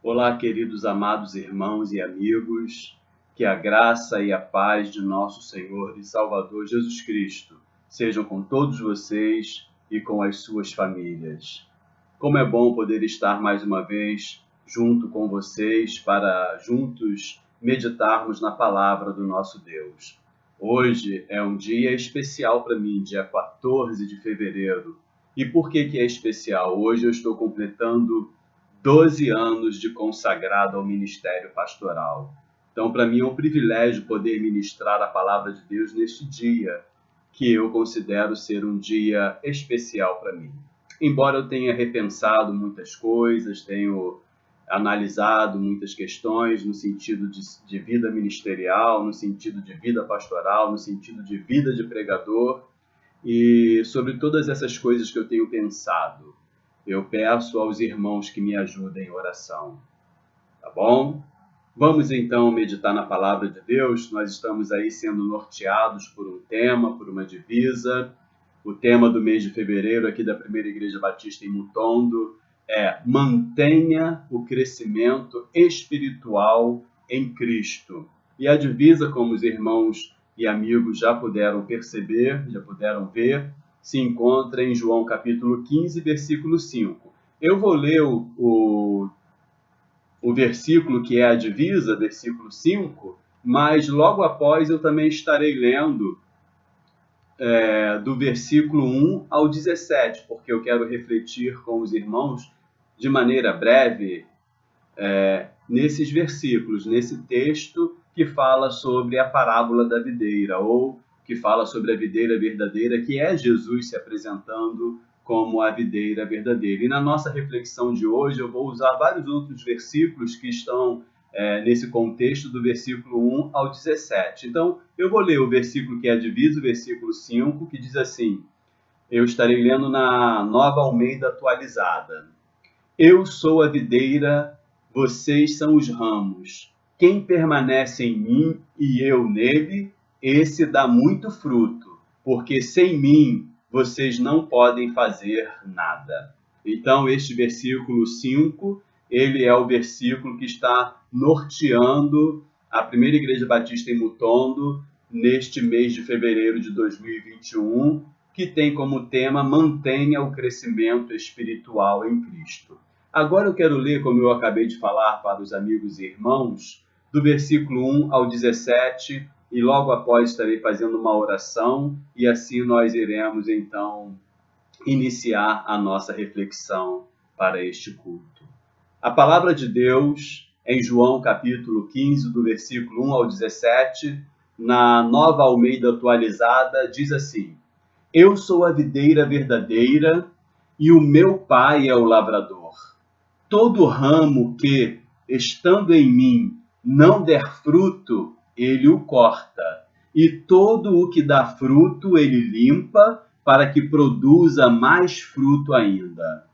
Olá, queridos amados irmãos e amigos, que a graça e a paz de nosso Senhor e Salvador Jesus Cristo sejam com todos vocês e com as suas famílias. Como é bom poder estar mais uma vez junto com vocês para juntos meditarmos na palavra do nosso Deus. Hoje é um dia especial para mim, dia 14 de fevereiro. E por que é especial? Hoje eu estou completando 12 anos de consagrado ao ministério pastoral. Então, para mim é um privilégio poder ministrar a palavra de Deus neste dia, que eu considero ser um dia especial para mim. Embora eu tenha repensado muitas coisas, tenho analisado muitas questões no sentido de vida ministerial, no sentido de vida pastoral, no sentido de vida de pregador, e sobre todas essas coisas que eu tenho pensado, eu peço aos irmãos que me ajudem em oração, tá bom? Vamos então meditar na palavra de Deus. Nós estamos aí sendo norteados por um tema, por uma divisa. O tema do mês de fevereiro aqui da Primeira Igreja Batista em Mutondo é: mantenha o crescimento espiritual em Cristo. E a divisa, como os irmãos e amigos já puderam perceber, já puderam ver, se encontra em João capítulo 15, versículo 5. Eu vou ler o versículo que é a divisa, versículo 5, mas logo após eu também estarei lendo do versículo 1 ao 17, porque eu quero refletir com os irmãos de maneira breve nesses versículos, nesse texto que fala sobre a parábola da videira, ou que fala sobre a videira verdadeira, que é Jesus se apresentando como a videira verdadeira. E na nossa reflexão de hoje eu vou usar vários outros versículos que estão nesse contexto do versículo 1 ao 17. Então, eu vou ler o versículo que é diviso, o versículo 5, que diz assim, eu estarei lendo na Nova Almeida Atualizada. Eu sou a videira, vocês são os ramos. Quem permanece em mim e eu nele, esse dá muito fruto, porque sem mim vocês não podem fazer nada. Então, este versículo 5, ele é o versículo que está norteando a Primeira Igreja Batista em Mutondo neste mês de fevereiro de 2021, que tem como tema mantenha o crescimento espiritual em Cristo. Agora eu quero ler, como eu acabei de falar para os amigos e irmãos, do versículo 1 ao 17, e logo após estarei fazendo uma oração, e assim nós iremos então iniciar a nossa reflexão para este culto. A palavra de Deus, em João capítulo 15, do versículo 1 ao 17, na Nova Almeida Atualizada, diz assim, eu sou a videira verdadeira e o meu pai é o lavrador. Todo ramo que, estando em mim, não der fruto, ele o corta, e todo o que dá fruto ele limpa, para que produza mais fruto ainda.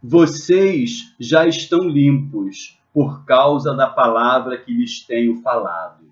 Vocês já estão limpos, por causa da palavra que lhes tenho falado.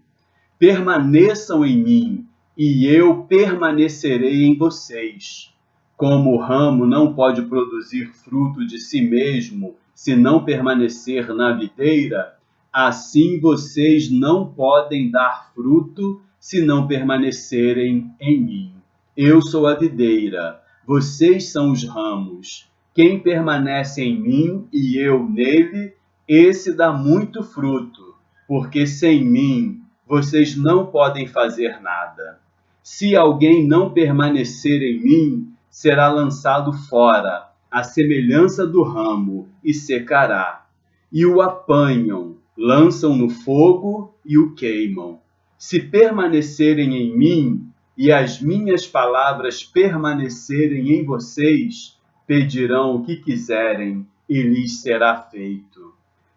Permaneçam em mim, e eu permanecerei em vocês. Como o ramo não pode produzir fruto de si mesmo, se não permanecer na videira, assim vocês não podem dar fruto se não permanecerem em mim. Eu sou a videira, vocês são os ramos. Quem permanece em mim e eu nele, esse dá muito fruto, porque sem mim vocês não podem fazer nada. Se alguém não permanecer em mim, será lançado fora, à semelhança do ramo, e secará. E o apanham, lançam no fogo e o queimam. Se permanecerem em mim, e as minhas palavras permanecerem em vocês, pedirão o que quiserem, e lhes será feito.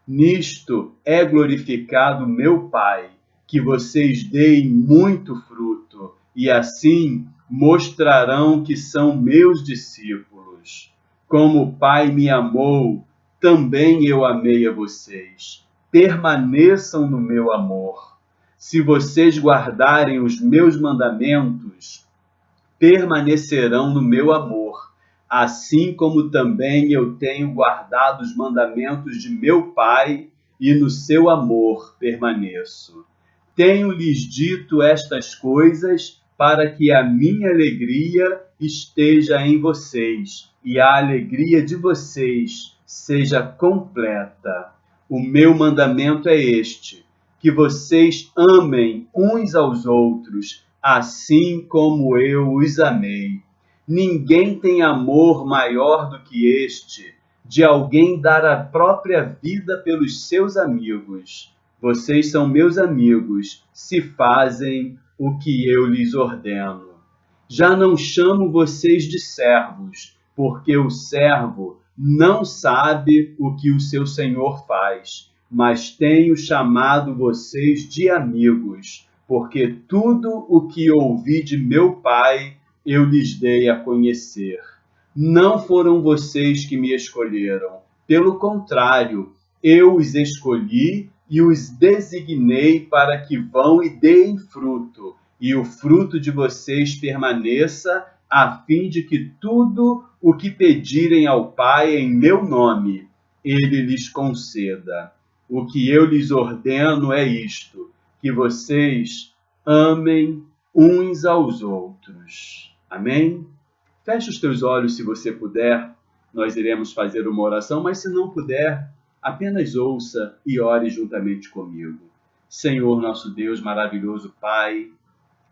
Nisto é glorificado meu Pai, que vocês deem muito fruto, e assim mostrarão que são meus discípulos. Como o Pai me amou, também eu amei a vocês. Permaneçam no meu amor. Se vocês guardarem os meus mandamentos, permanecerão no meu amor, assim como também eu tenho guardado os mandamentos de meu Pai, e no seu amor permaneço. Tenho-lhes dito estas coisas para que a minha alegria esteja em vocês e a alegria de vocês seja completa. O meu mandamento é este: que vocês amem uns aos outros, assim como eu os amei. Ninguém tem amor maior do que este, de alguém dar a própria vida pelos seus amigos. Vocês são meus amigos, se fazem o que eu lhes ordeno. Já não chamo vocês de servos, porque o servo não sabe o que o seu senhor faz, mas tenho chamado vocês de amigos, porque tudo o que ouvi de meu Pai eu lhes dei a conhecer. Não foram vocês que me escolheram, pelo contrário, eu os escolhi e os designei para que vão e deem fruto, e o fruto de vocês permaneça, a fim de que tudo o que pedirem ao Pai em meu nome, ele lhes conceda. O que eu lhes ordeno é isto, que vocês amem uns aos outros. Amém? Feche os teus olhos se você puder. Nós iremos fazer uma oração, mas se não puder, apenas ouça e ore juntamente comigo. Senhor, nosso Deus, maravilhoso Pai,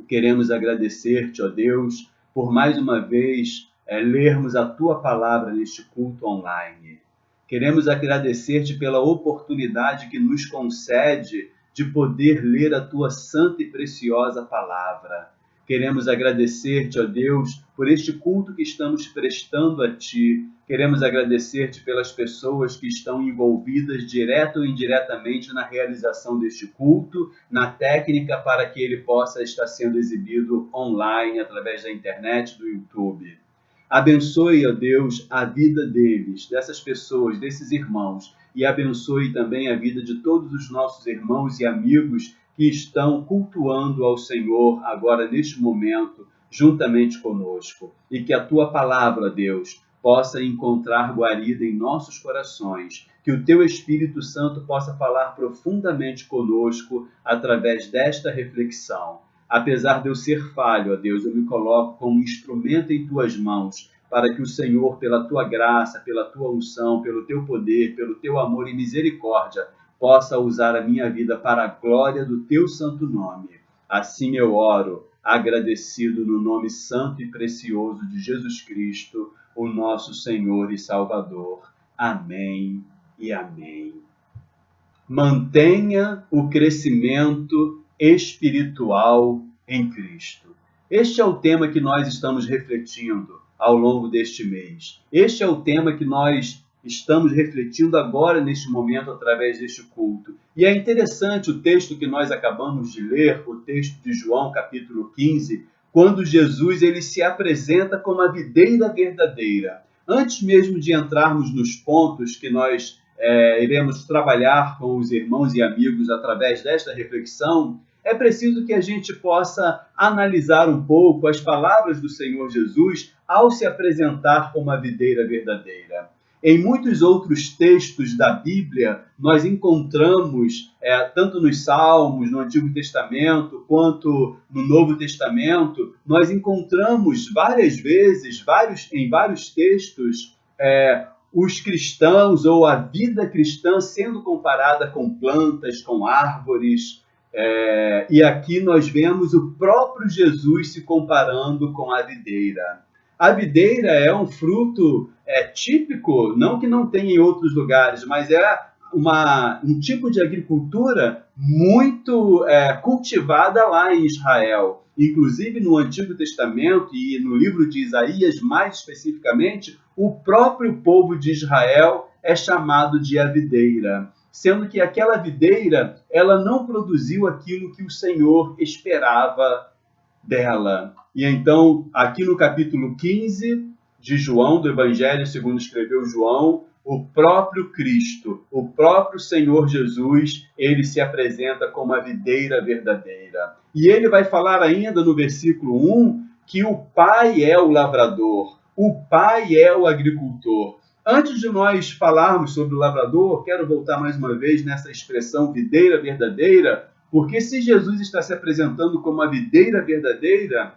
queremos agradecer-te, ó Deus, por mais uma vez lermos a tua palavra neste culto online. Queremos agradecer-te pela oportunidade que nos concede de poder ler a tua santa e preciosa palavra. Queremos agradecer-te, ó Deus, por este culto que estamos prestando a Ti. Queremos agradecer-te pelas pessoas que estão envolvidas, direto ou indiretamente, na realização deste culto, na técnica para que ele possa estar sendo exibido online, através da internet, do YouTube. Abençoe, ó Deus, a vida deles, dessas pessoas, desses irmãos, e abençoe também a vida de todos os nossos irmãos e amigos que estão cultuando ao Senhor agora neste momento, juntamente conosco. E que a tua palavra, Deus, possa encontrar guarida em nossos corações, que o teu Espírito Santo possa falar profundamente conosco através desta reflexão. Apesar de eu ser falho, ó Deus, eu me coloco como instrumento em tuas mãos, para que o Senhor, pela tua graça, pela tua unção, pelo teu poder, pelo teu amor e misericórdia, possa usar a minha vida para a glória do teu santo nome. Assim eu oro, agradecido no nome santo e precioso de Jesus Cristo, o nosso Senhor e Salvador. Amém e amém. Mantenha o crescimento espiritual em Cristo. Este é o tema que nós estamos refletindo ao longo deste mês. Este é o tema que nós estamos refletindo agora, neste momento, através deste culto. E é interessante o texto que nós acabamos de ler, o texto de João, capítulo 15, quando Jesus ele se apresenta como a videira verdadeira. Antes mesmo de entrarmos nos pontos que nós iremos trabalhar com os irmãos e amigos através desta reflexão, é preciso que a gente possa analisar um pouco as palavras do Senhor Jesus ao se apresentar como a videira verdadeira. Em muitos outros textos da Bíblia, nós encontramos, tanto nos Salmos, no Antigo Testamento, quanto no Novo Testamento, nós encontramos várias vezes, em vários textos, os cristãos ou a vida cristã sendo comparada com plantas, com árvores. E aqui nós vemos o próprio Jesus se comparando com a videira. A videira é um fruto típico, não que não tenha em outros lugares, mas é um tipo de agricultura muito cultivada lá em Israel. Inclusive no Antigo Testamento e no livro de Isaías, mais especificamente, o próprio povo de Israel é chamado de a videira, sendo que aquela videira ela não produziu aquilo que o Senhor esperava dela. E então, aqui no capítulo 15 de João, do Evangelho segundo escreveu João, o próprio Cristo, o próprio Senhor Jesus, ele se apresenta como a videira verdadeira. E ele vai falar ainda no versículo 1 que o Pai é o lavrador. o Pai é o agricultor. Antes de nós falarmos sobre o lavrador, quero voltar mais uma vez nessa expressão videira verdadeira, porque se Jesus está se apresentando como a videira verdadeira,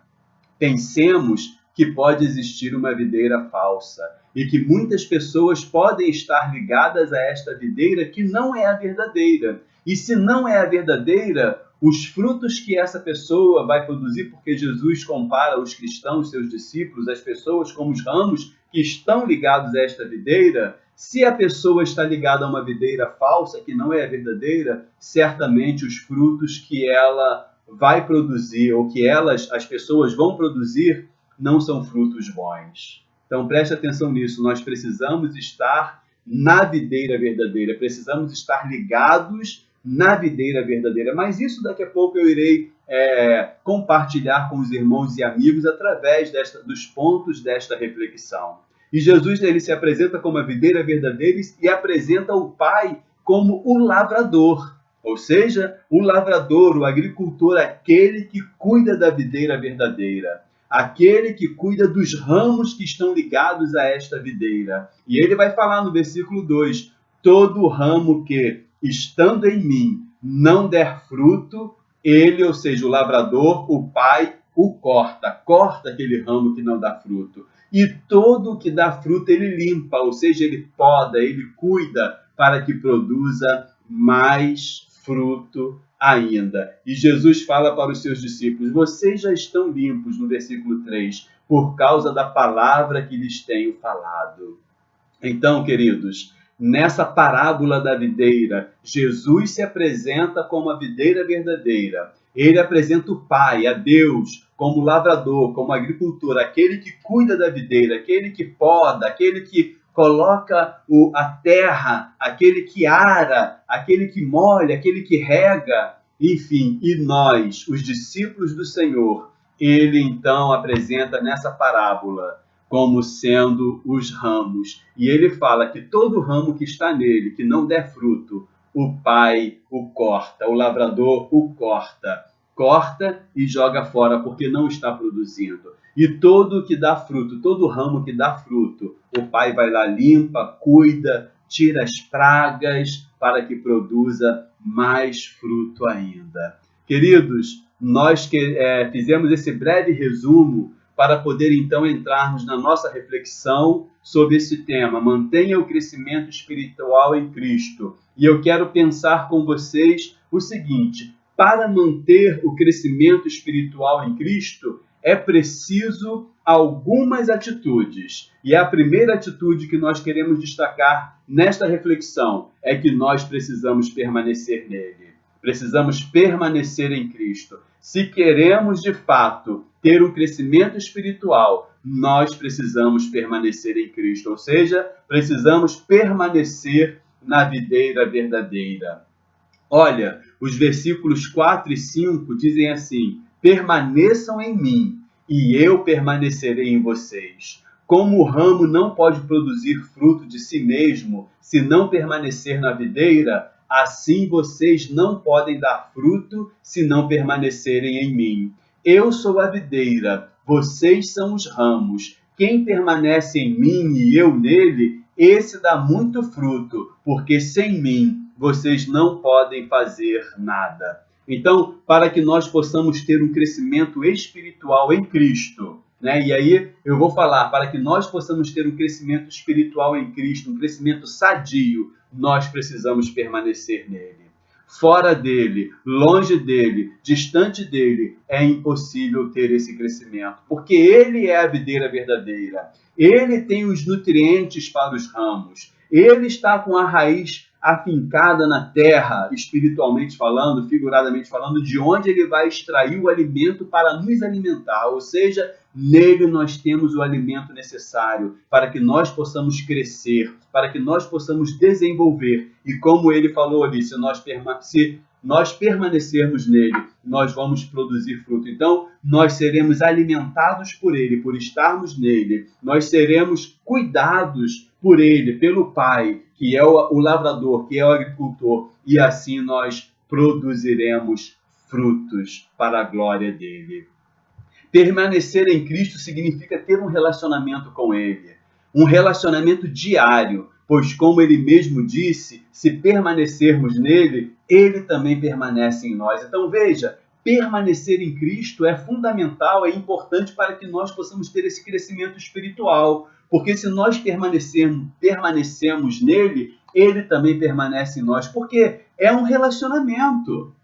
pensemos que pode existir uma videira falsa e que muitas pessoas podem estar ligadas a esta videira que não é a verdadeira. E se não é a verdadeira, os frutos que essa pessoa vai produzir, porque Jesus compara os cristãos, seus discípulos, as pessoas como os ramos que estão ligados a esta videira, se a pessoa está ligada a uma videira falsa, que não é a verdadeira, certamente os frutos que ela vai produzir, ou que as pessoas vão produzir, não são frutos bons. Então preste atenção nisso, nós precisamos estar na videira verdadeira, precisamos estar ligados na videira verdadeira. Mas isso daqui a pouco eu irei compartilhar com os irmãos e amigos através dos pontos desta reflexão. E Jesus ele se apresenta como a videira verdadeira e apresenta o Pai como o lavrador. Ou seja, o lavrador, o agricultor, aquele que cuida da videira verdadeira, aquele que cuida dos ramos que estão ligados a esta videira. E ele vai falar no versículo 2, todo ramo que, estando em mim, não der fruto, ele, ou seja, o lavrador, o Pai, o corta aquele ramo que não dá fruto. E todo o que dá fruto ele limpa, ou seja, ele poda, ele cuida para que produza mais fruto ainda. E Jesus fala para os seus discípulos, vocês já estão limpos, no versículo 3, por causa da palavra que lhes tenho falado. Então, queridos, nessa parábola da videira, Jesus se apresenta como a videira verdadeira. Ele apresenta o Pai, a Deus, como lavrador, como agricultor, aquele que cuida da videira, aquele que poda, aquele que coloca a terra, aquele que ara, aquele que molha, aquele que rega, enfim, e nós, os discípulos do Senhor, ele então apresenta nessa parábola como sendo os ramos. E ele fala que todo ramo que está nele, que não der fruto, o Pai o corta, o lavrador o corta e joga fora, porque não está produzindo. E todo que dá fruto, todo ramo que dá fruto, o Pai vai lá, limpa, cuida, tira as pragas, para que produza mais fruto ainda. Queridos, nós fizemos esse breve resumo para poder então entrarmos na nossa reflexão sobre esse tema. Mantenha o crescimento espiritual em Cristo. E eu quero pensar com vocês o seguinte, para manter o crescimento espiritual em Cristo, é preciso algumas atitudes. E a primeira atitude que nós queremos destacar nesta reflexão é que nós precisamos permanecer nele. Precisamos permanecer em Cristo. Se queremos, de fato, ter um crescimento espiritual, nós precisamos permanecer em Cristo. Ou seja, precisamos permanecer na videira verdadeira. Olha, os versículos 4 e 5 dizem assim, permaneçam em mim e eu permanecerei em vocês. Como o ramo não pode produzir fruto de si mesmo se não permanecer na videira, assim vocês não podem dar fruto se não permanecerem em mim. Eu sou a videira, vocês são os ramos. Quem permanece em mim e eu nele, esse dá muito fruto, porque sem mim vocês não podem fazer nada. Então, para que nós possamos ter um crescimento espiritual em Cristo, e aí eu vou falar, para que nós possamos ter um crescimento espiritual em Cristo, um crescimento sadio, nós precisamos permanecer nele. Fora dele, longe dele, distante dele, é impossível ter esse crescimento, porque ele é a videira verdadeira. Ele tem os nutrientes para os ramos. Ele está com a raiz afincada na terra, espiritualmente falando, figuradamente falando, de onde ele vai extrair o alimento para nos alimentar. Ou seja, nele nós temos o alimento necessário para que nós possamos crescer, para que nós possamos desenvolver. E como ele falou ali, se nós permanecermos nele, nós vamos produzir fruto. Então, nós seremos alimentados por ele, por estarmos nele. Nós seremos cuidados por ele, pelo Pai, que é o lavrador, que é o agricultor. E assim nós produziremos frutos para a glória dele. Permanecer em Cristo significa ter um relacionamento com Ele, um relacionamento diário, pois, como Ele mesmo disse, se permanecermos nele, Ele também permanece em nós. Então, veja, permanecer em Cristo é fundamental, é importante para que nós possamos ter esse crescimento espiritual, porque se nós permanecemos nele, Ele também permanece em nós, porque é um relacionamento.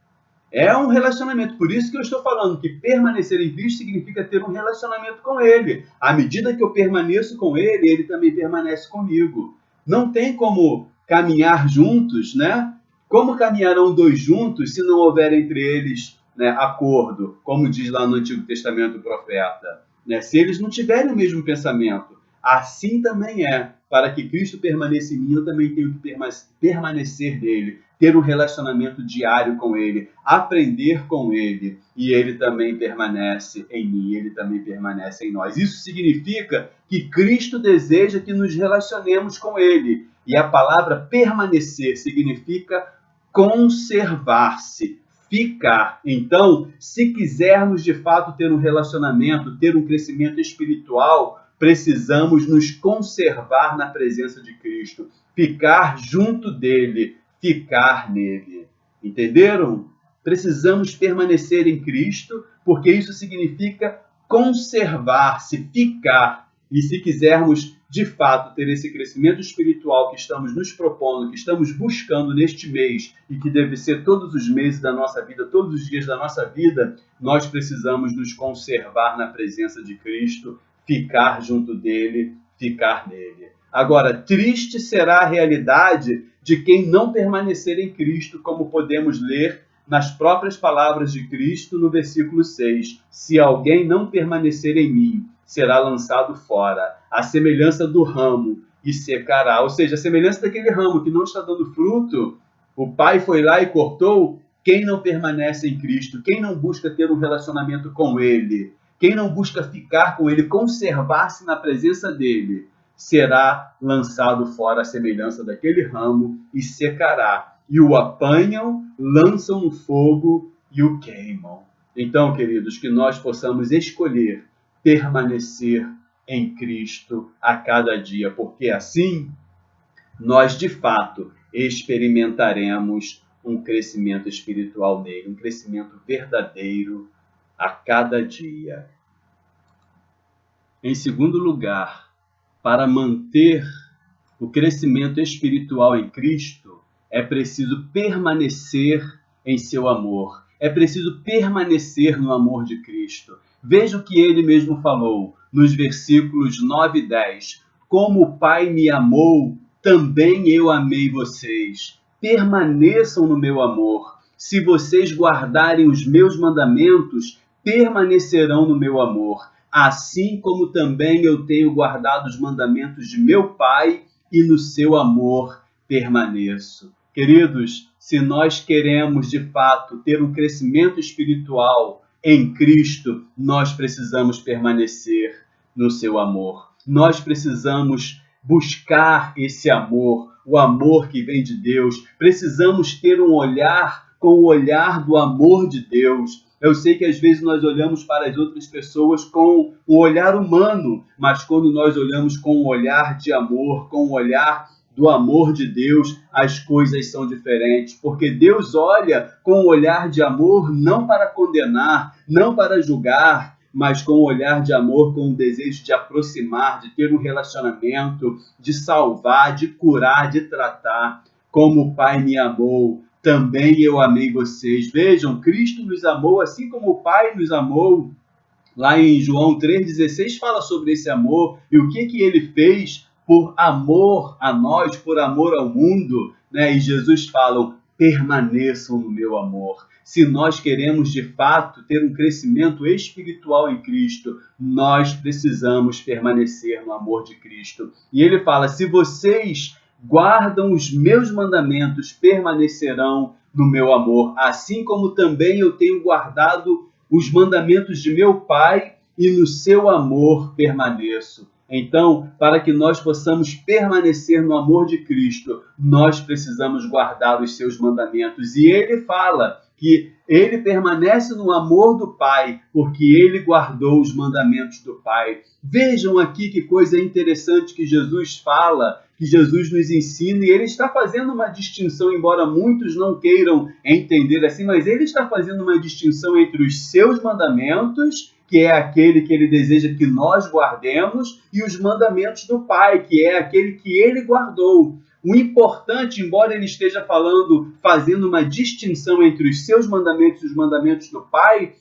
É um relacionamento. Por isso que eu estou falando que permanecer em Cristo significa ter um relacionamento com Ele. À medida que eu permaneço com Ele, Ele também permanece comigo. Não tem como caminhar juntos, né? Como caminharão dois juntos se não houver entre eles, né, acordo? Como diz lá no Antigo Testamento o profeta. Né? Se eles não tiverem o mesmo pensamento. Assim também é. Para que Cristo permaneça em mim, eu também tenho que permanecer nele, ter um relacionamento diário com ele, aprender com ele, e ele também permanece em mim, ele também permanece em nós. Isso significa que Cristo deseja que nos relacionemos com ele. E a palavra permanecer significa conservar-se, ficar. Então, se quisermos de fato ter um relacionamento, ter um crescimento espiritual, precisamos nos conservar na presença de Cristo, ficar junto dele, ficar nele. Entenderam? Precisamos permanecer em Cristo, porque isso significa conservar-se, ficar. E se quisermos de fato ter esse crescimento espiritual que estamos nos propondo, que estamos buscando neste mês e que deve ser todos os meses da nossa vida, todos os dias da nossa vida, nós precisamos nos conservar na presença de Cristo, ficar junto dele, ficar nele. Agora, triste será a realidade de quem não permanecer em Cristo, como podemos ler nas próprias palavras de Cristo no versículo 6. Se alguém não permanecer em mim, será lançado fora, à semelhança do ramo, e secará. Ou seja, a semelhança daquele ramo que não está dando fruto, o pai foi lá e cortou. Quem não permanece em Cristo, quem não busca ter um relacionamento com ele, quem não busca ficar com ele, conservar-se na presença dele, será lançado fora à semelhança daquele ramo e secará. E o apanham, lançam no fogo e o queimam. Então, queridos, que nós possamos escolher permanecer em Cristo a cada dia, porque assim nós, de fato, experimentaremos um crescimento espiritual nele, um crescimento verdadeiro a cada dia. Em segundo lugar, para manter o crescimento espiritual em Cristo, é preciso permanecer em seu amor. É preciso permanecer no amor de Cristo. Veja o que ele mesmo falou nos versículos 9 e 10. Como o Pai me amou, também eu amei vocês. Permaneçam no meu amor. Se vocês guardarem os meus mandamentos, permanecerão no meu amor. Assim como também eu tenho guardado os mandamentos de meu Pai e no seu amor permaneço. Queridos, se nós queremos de fato ter um crescimento espiritual em Cristo, nós precisamos permanecer no seu amor. Nós precisamos buscar esse amor, o amor que vem de Deus. Precisamos ter um olhar com o olhar do amor de Deus. Eu sei que às vezes nós olhamos para as outras pessoas com o olhar humano, mas quando nós olhamos com o olhar de amor, com o olhar do amor de Deus, as coisas são diferentes, porque Deus olha com o olhar de amor não para condenar, não para julgar, mas com o olhar de amor, com o desejo de aproximar, de ter um relacionamento, de salvar, de curar, de tratar. Como o Pai me amou, também eu amei vocês. Vejam, Cristo nos amou assim como o Pai nos amou. Lá em João 3,16 fala sobre esse amor e o que ele fez por amor a nós, por amor ao mundo, né? E Jesus fala, permaneçam no meu amor. Se nós queremos de fato ter um crescimento espiritual em Cristo, nós precisamos permanecer no amor de Cristo. E ele fala, se vocês guardam os meus mandamentos, permanecerão no meu amor, assim como também eu tenho guardado os mandamentos de meu Pai e no seu amor permaneço. Então, para que nós possamos permanecer no amor de Cristo, nós precisamos guardar os seus mandamentos. E ele fala que ele permanece no amor do Pai, porque ele guardou os mandamentos do Pai. Vejam aqui que coisa interessante que Jesus fala, que Jesus nos ensina, e ele está fazendo uma distinção, embora muitos não queiram entender assim, mas ele está fazendo uma distinção entre os seus mandamentos, que é aquele que ele deseja que nós guardemos, e os mandamentos do Pai, que é aquele que ele guardou. O importante, embora ele esteja fazendo uma distinção entre os seus mandamentos e os mandamentos do Pai,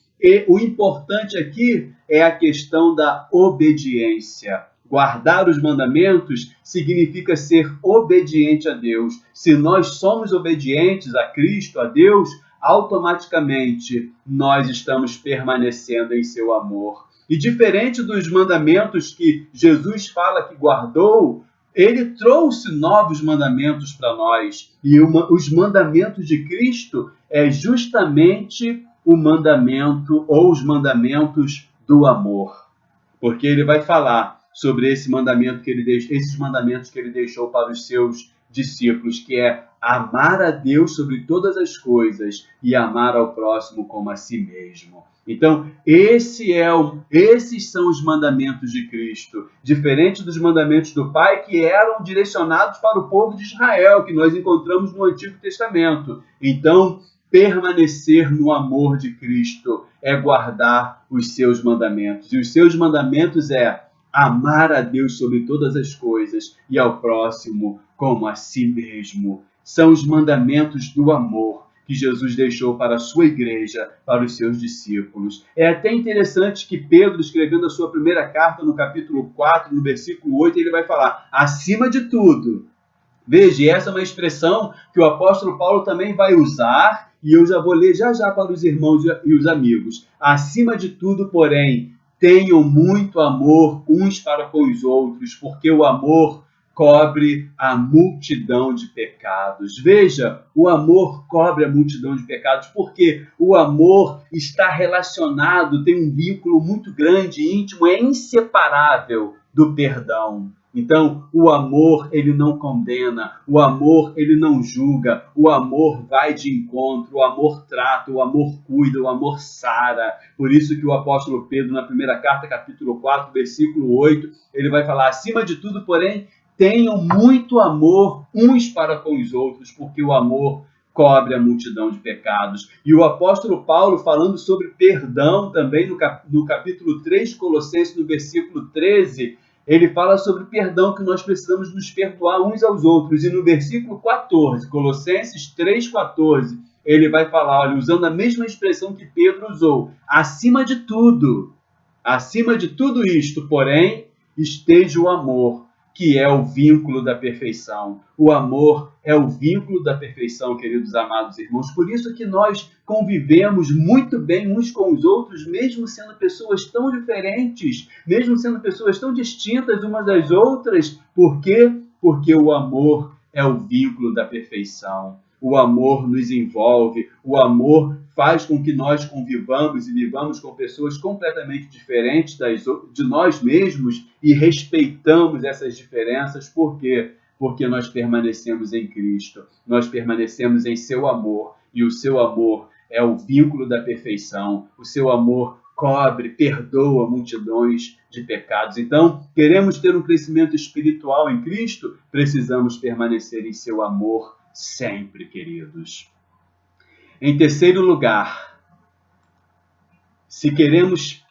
o importante aqui é a questão da obediência. Guardar os mandamentos significa ser obediente a Deus. Se nós somos obedientes a Cristo, a Deus, automaticamente nós estamos permanecendo em seu amor. E diferente dos mandamentos que Jesus fala que guardou, ele trouxe novos mandamentos para nós. E os mandamentos de Cristo é justamente o mandamento ou os mandamentos do amor. Porque ele vai falar sobre esses mandamentos que ele deixou para os seus discípulos, que é amar a Deus sobre todas as coisas e amar ao próximo como a si mesmo. Então, esses são os mandamentos de Cristo, diferente dos mandamentos do Pai, que eram direcionados para o povo de Israel, que nós encontramos no Antigo Testamento. Então, permanecer no amor de Cristo é guardar os seus mandamentos. E os seus mandamentos é amar a Deus sobre todas as coisas e ao próximo como a si mesmo. São os mandamentos do amor que Jesus deixou para a sua igreja, para os seus discípulos. É até interessante que Pedro, escrevendo a sua primeira carta, no capítulo 4, no versículo 8, ele vai falar, acima de tudo. Veja, essa é uma expressão que o apóstolo Paulo também vai usar, e eu já vou ler já para os irmãos e os amigos. Acima de tudo, porém, tenham muito amor uns para com os outros, porque o amor cobre a multidão de pecados. Veja, o amor cobre a multidão de pecados, porque o amor está relacionado, tem um vínculo muito grande, íntimo, é inseparável do perdão. Então, o amor, ele não condena, o amor, ele não julga, o amor vai de encontro, o amor trata, o amor cuida, o amor sara. Por isso que o apóstolo Pedro, na primeira carta, capítulo 4, versículo 8, ele vai falar, acima de tudo, porém, tenham muito amor uns para com os outros, porque o amor cobre a multidão de pecados. E o apóstolo Paulo, falando sobre perdão também, no capítulo 3 de Colossenses, no versículo 13, ele fala sobre perdão, que nós precisamos nos perdoar uns aos outros. E no versículo 14, Colossenses 3,14, ele vai falar, olha, usando a mesma expressão que Pedro usou, acima de tudo isto, porém, esteja o amor, que é o vínculo da perfeição. O amor é o vínculo da perfeição, queridos amados irmãos. Por isso que nós convivemos muito bem uns com os outros, mesmo sendo pessoas tão diferentes, mesmo sendo pessoas tão distintas umas das outras. Por quê? Porque o amor é o vínculo da perfeição. O amor nos envolve, o amor faz com que nós convivamos e vivamos com pessoas completamente diferentes de nós mesmos e respeitamos essas diferenças. Por quê? Porque nós permanecemos em Cristo, nós permanecemos em seu amor, e o seu amor é o vínculo da perfeição, o seu amor cobre, perdoa multidões de pecados. Então, queremos ter um crescimento espiritual em Cristo, precisamos permanecer em seu amor sempre, queridos. Em terceiro lugar, se queremos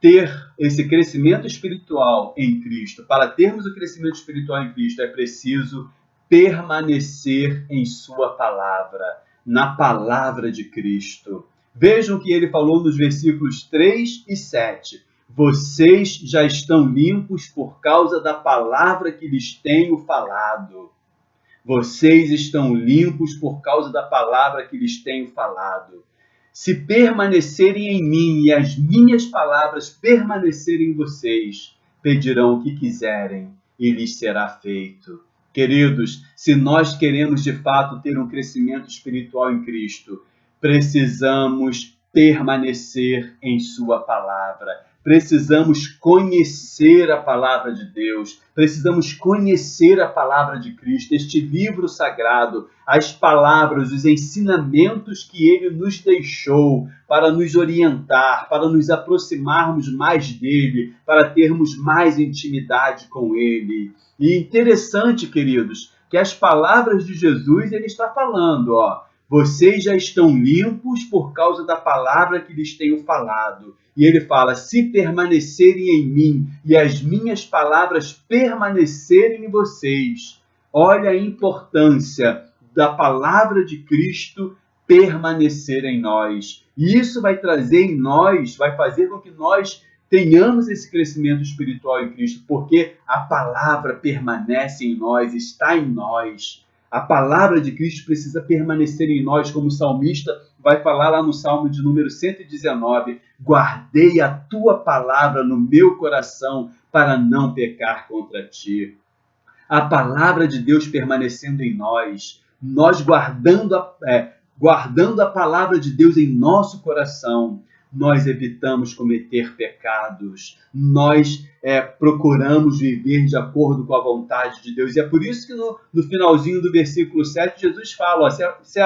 ter esse crescimento espiritual em Cristo, para termos o crescimento espiritual em Cristo, é preciso permanecer em sua palavra, na palavra de Cristo. Vejam que ele falou nos versículos 3 e 7. Vocês já estão limpos por causa da palavra que lhes tenho falado. Vocês estão limpos por causa da palavra que lhes tenho falado. Se permanecerem em mim e as minhas palavras permanecerem em vocês, pedirão o que quiserem e lhes será feito. Queridos, se nós queremos de fato ter um crescimento espiritual em Cristo, precisamos permanecer em sua palavra, precisamos conhecer a palavra de Deus, precisamos conhecer a palavra de Cristo, este livro sagrado, as palavras, os ensinamentos que ele nos deixou para nos orientar, para nos aproximarmos mais dele, para termos mais intimidade com ele. E interessante, queridos, que as palavras de Jesus ele está falando, vocês já estão limpos por causa da palavra que lhes tenho falado. E ele fala, se permanecerem em mim e as minhas palavras permanecerem em vocês. Olha a importância da palavra de Cristo permanecer em nós. E isso vai trazer em nós, vai fazer com que nós tenhamos esse crescimento espiritual em Cristo, porque a palavra permanece em nós, está em nós. A palavra de Cristo precisa permanecer em nós, como o salmista vai falar lá no Salmo de número 119. Guardei a tua palavra no meu coração para não pecar contra ti. A palavra de Deus permanecendo em nós, nós guardando a palavra de Deus em nosso coração, nós evitamos cometer pecados, nós procuramos viver de acordo com a vontade de Deus. E é por isso que no finalzinho do versículo 7, Jesus fala, se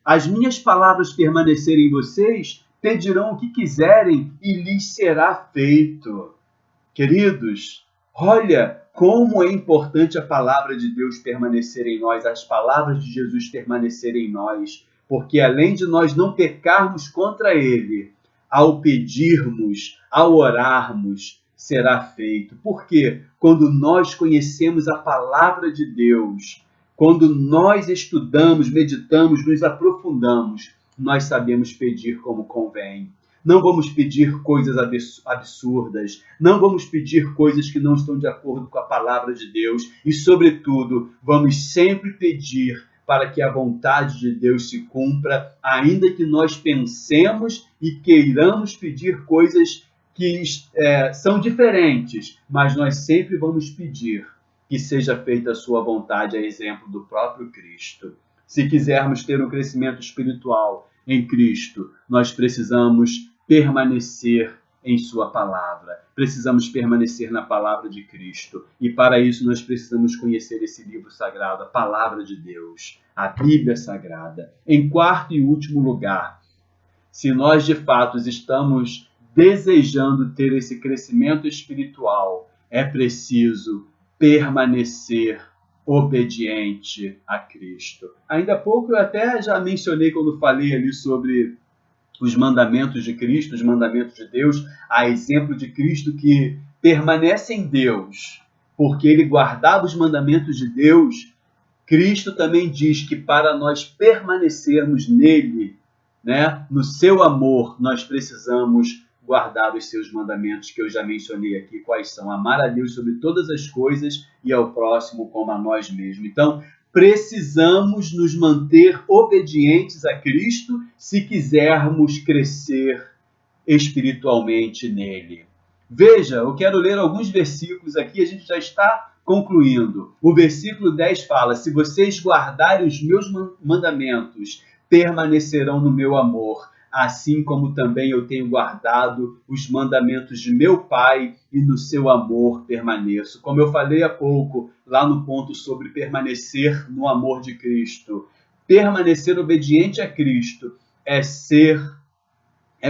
as minhas palavras permanecerem em vocês, pedirão o que quiserem e lhes será feito. Queridos, olha como é importante a palavra de Deus permanecer em nós, as palavras de Jesus permanecerem em nós, porque além de nós não pecarmos contra ele, ao pedirmos, ao orarmos, será feito. Porque quando nós conhecemos a palavra de Deus, quando nós estudamos, meditamos, nos aprofundamos, nós sabemos pedir como convém. Não vamos pedir coisas absurdas, não vamos pedir coisas que não estão de acordo com a palavra de Deus e, sobretudo, vamos sempre pedir para que a vontade de Deus se cumpra, ainda que nós pensemos e queiramos pedir coisas que são diferentes, mas nós sempre vamos pedir que seja feita a sua vontade, a exemplo do próprio Cristo. Se quisermos ter um crescimento espiritual em Cristo, nós precisamos permanecer em sua palavra. Precisamos permanecer na palavra de Cristo. E para isso nós precisamos conhecer esse livro sagrado, a palavra de Deus, a Bíblia Sagrada. Em quarto e último lugar, se nós de fato estamos desejando ter esse crescimento espiritual, é preciso permanecer obediente a Cristo. Ainda há pouco eu até já mencionei quando falei ali sobre os mandamentos de Cristo, os mandamentos de Deus, a exemplo de Cristo que permanece em Deus, porque ele guardava os mandamentos de Deus. Cristo também diz que para nós permanecermos nele, no seu amor, nós precisamos guardar os seus mandamentos, que eu já mencionei aqui, quais são: amar a Deus sobre todas as coisas e ao próximo como a nós mesmos. Então, precisamos nos manter obedientes a Cristo se quisermos crescer espiritualmente nele. Veja, eu quero ler alguns versículos aqui, a gente já está concluindo. O versículo 10 fala: se vocês guardarem os meus mandamentos, permanecerão no meu amor, assim como também eu tenho guardado os mandamentos de meu Pai e no seu amor permaneço. Como eu falei há pouco, lá no ponto sobre permanecer no amor de Cristo, permanecer obediente a Cristo é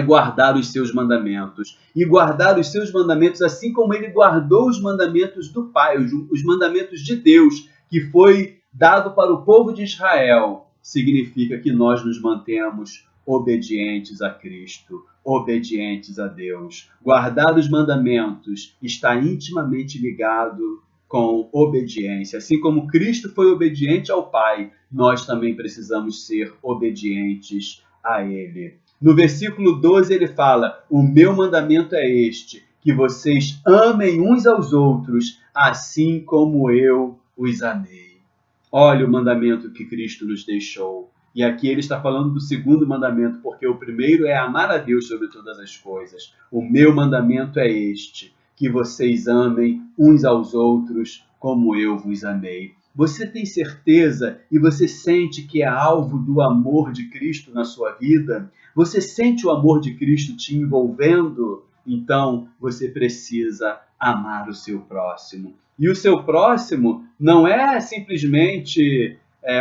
guardar os seus mandamentos. E guardar os seus mandamentos assim como ele guardou os mandamentos do Pai, os mandamentos de Deus, que foi dado para o povo de Israel, significa que nós nos mantemos obedientes a Cristo, obedientes a Deus. Guardar os mandamentos está intimamente ligado com obediência. Assim como Cristo foi obediente ao Pai, nós também precisamos ser obedientes a Ele. No versículo 12 ele fala: o meu mandamento é este, que vocês amem uns aos outros, assim como eu os amei. Olha o mandamento que Cristo nos deixou. E aqui ele está falando do segundo mandamento, porque o primeiro é amar a Deus sobre todas as coisas. O meu mandamento é este, que vocês amem uns aos outros como eu vos amei. Você tem certeza e você sente que é alvo do amor de Cristo na sua vida? Você sente o amor de Cristo te envolvendo então você precisa amar o seu próximo. E o seu próximo não é simplesmente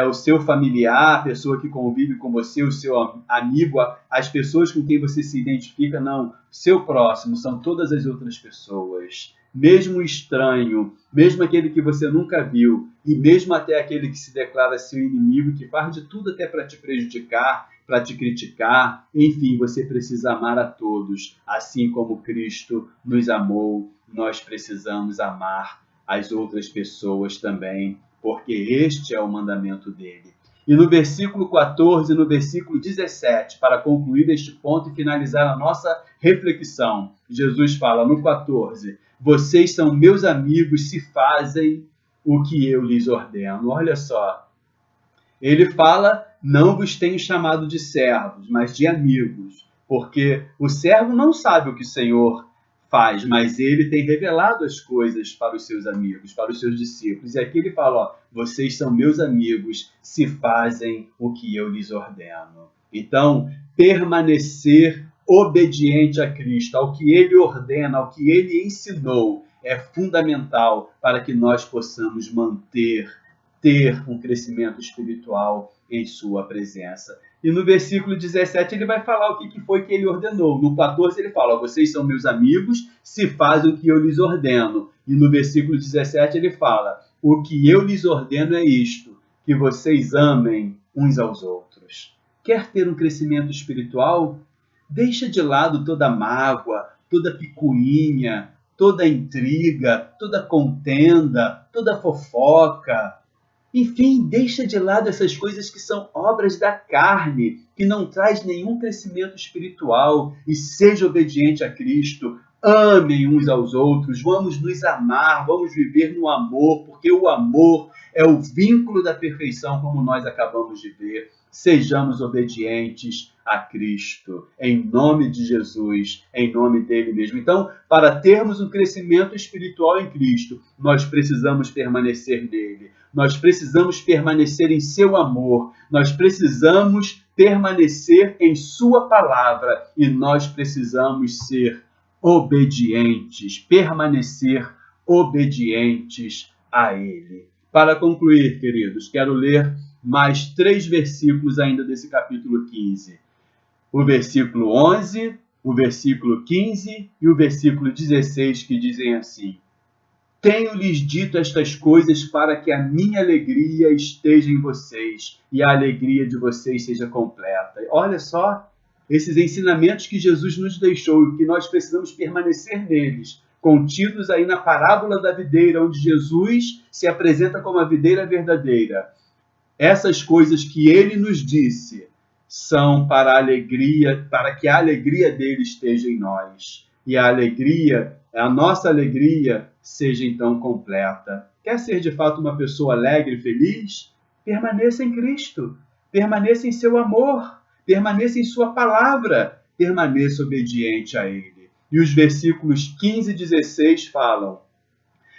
o seu familiar, a pessoa que convive com você, o seu amigo, as pessoas com quem você se identifica, não. Seu próximo são todas as outras pessoas. Mesmo o estranho, mesmo aquele que você nunca viu, e mesmo até aquele que se declara seu inimigo, que faz de tudo até para te prejudicar, para te criticar, enfim, você precisa amar a todos. Assim como Cristo nos amou, nós precisamos amar as outras pessoas também, porque este é o mandamento dele. E no versículo 14 e no versículo 17, para concluir este ponto e finalizar a nossa reflexão, Jesus fala no 14, vocês são meus amigos se fazem o que eu lhes ordeno. Olha só, ele fala, não vos tenho chamado de servos, mas de amigos, porque o servo não sabe o que o Senhor faz, mas ele tem revelado as coisas para os seus amigos, para os seus discípulos. E aqui ele fala, vocês são meus amigos se fazem o que eu lhes ordeno. Então, permanecer obediente a Cristo, ao que ele ordena, ao que ele ensinou, é fundamental para que nós possamos ter um crescimento espiritual em sua presença. E no versículo 17 ele vai falar o que foi que ele ordenou. No 14 ele fala, vocês são meus amigos, se fazem o que eu lhes ordeno. E no versículo 17 ele fala, o que eu lhes ordeno é isto, que vocês amem uns aos outros. Quer ter um crescimento espiritual? Deixa de lado toda mágoa, toda picuinha, toda intriga, toda contenda, toda fofoca. Enfim, deixa de lado essas coisas que são obras da carne, que não traz nenhum crescimento espiritual, e seja obediente a Cristo. Amem uns aos outros, vamos nos amar, vamos viver no amor, porque o amor é o vínculo da perfeição, como nós acabamos de ver. Sejamos obedientes a Cristo, em nome de Jesus, em nome dele mesmo. Então, para termos um crescimento espiritual em Cristo, nós precisamos permanecer nele. Nós precisamos permanecer em seu amor, nós precisamos permanecer em sua palavra e nós precisamos ser obedientes, permanecer obedientes a ele. Para concluir, queridos, quero ler mais 3 versículos ainda desse capítulo 15. O versículo 11, o versículo 15 e o versículo 16, que dizem assim: tenho-lhes dito estas coisas para que a minha alegria esteja em vocês e a alegria de vocês seja completa. Olha só, esses ensinamentos que Jesus nos deixou e que nós precisamos permanecer neles, contidos aí na parábola da videira, onde Jesus se apresenta como a videira verdadeira. Essas coisas que ele nos disse são para a alegria, para que a alegria dele esteja em nós. E a nossa alegria seja então completa. Quer ser de fato uma pessoa alegre e feliz? Permaneça em Cristo, permaneça em seu amor, permaneça em sua palavra, permaneça obediente a ele. E os versículos 15 e 16 falam,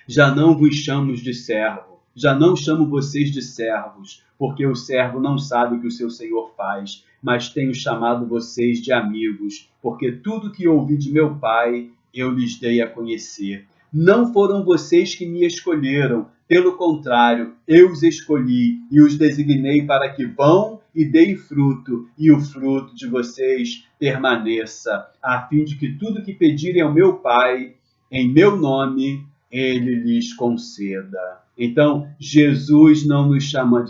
já não vos chamo de servo, já não chamo vocês de servos, porque o servo não sabe o que o seu senhor faz, mas tenho chamado vocês de amigos, porque tudo que ouvi de meu Pai eu lhes dei a conhecer. Não foram vocês que me escolheram, pelo contrário, eu os escolhi e os designei para que vão e deem fruto, e o fruto de vocês permaneça, a fim de que tudo que pedirem ao meu Pai, em meu nome, ele lhes conceda. Então, Jesus não nos chama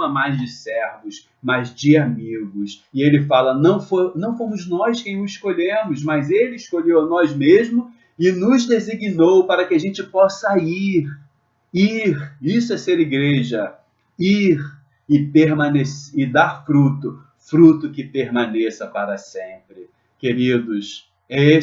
mais de servos, mas de amigos. E ele fala, não fomos nós quem o escolhemos, mas ele escolheu a nós mesmos e nos designou para que a gente possa ir, isso é ser igreja, ir e permanecer, e dar fruto que permaneça para sempre. Queridos, é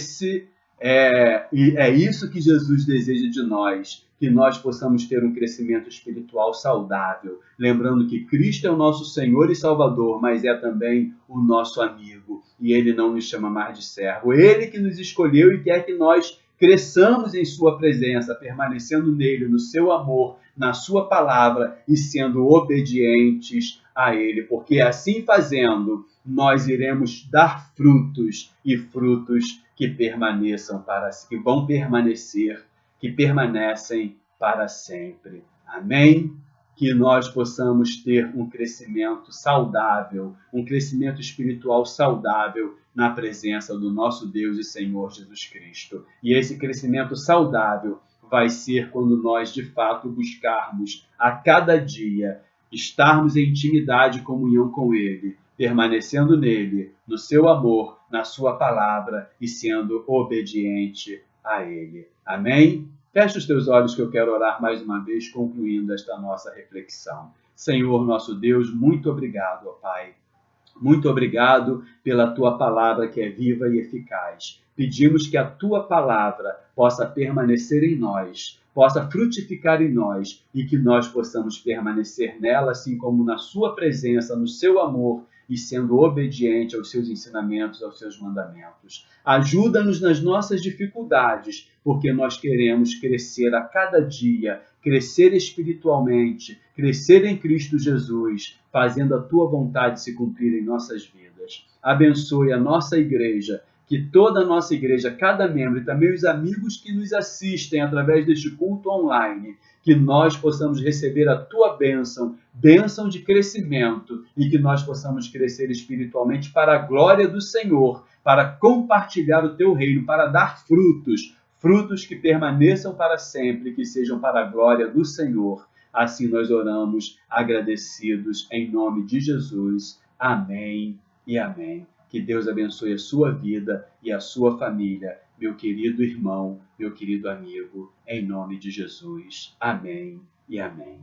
isso que Jesus deseja de nós, que nós possamos ter um crescimento espiritual saudável, lembrando que Cristo é o nosso Senhor e Salvador, mas é também o nosso amigo, e ele não nos chama mais de servo. Ele que nos escolheu e quer que nós cresçamos em sua presença, permanecendo nele, no seu amor, na sua palavra e sendo obedientes a ele, porque assim fazendo, nós iremos dar frutos, e frutos que permaneçam que vão permanecer, que permanecem para sempre. Amém? Que nós possamos ter um crescimento saudável, um crescimento espiritual saudável na presença do nosso Deus e Senhor Jesus Cristo. E esse crescimento saudável vai ser quando nós, de fato, buscarmos a cada dia estarmos em intimidade e comunhão com Ele, permanecendo nele, no seu amor, na sua palavra e sendo obediente a Ele. Amém? Feche os teus olhos que eu quero orar mais uma vez, concluindo esta nossa reflexão. Senhor, nosso Deus, muito obrigado, ó Pai. Muito obrigado pela tua palavra que é viva e eficaz. Pedimos que a tua palavra possa permanecer em nós, possa frutificar em nós e que nós possamos permanecer nela, assim como na sua presença, no seu amor e sendo obediente aos seus ensinamentos, aos seus mandamentos. Ajuda-nos nas nossas dificuldades, porque nós queremos crescer a cada dia, crescer espiritualmente, crescer em Cristo Jesus, fazendo a tua vontade se cumprir em nossas vidas. Abençoe a nossa igreja, que toda a nossa igreja, cada membro e também os amigos que nos assistem através deste culto online, que nós possamos receber a tua bênção, bênção de crescimento, e que nós possamos crescer espiritualmente para a glória do Senhor, para compartilhar o teu reino, para dar frutos, frutos que permaneçam para sempre, que sejam para a glória do Senhor. Assim nós oramos, agradecidos, em nome de Jesus. Amém e amém. Que Deus abençoe a sua vida e a sua família, meu querido irmão, meu querido amigo, em nome de Jesus. Amém e amém.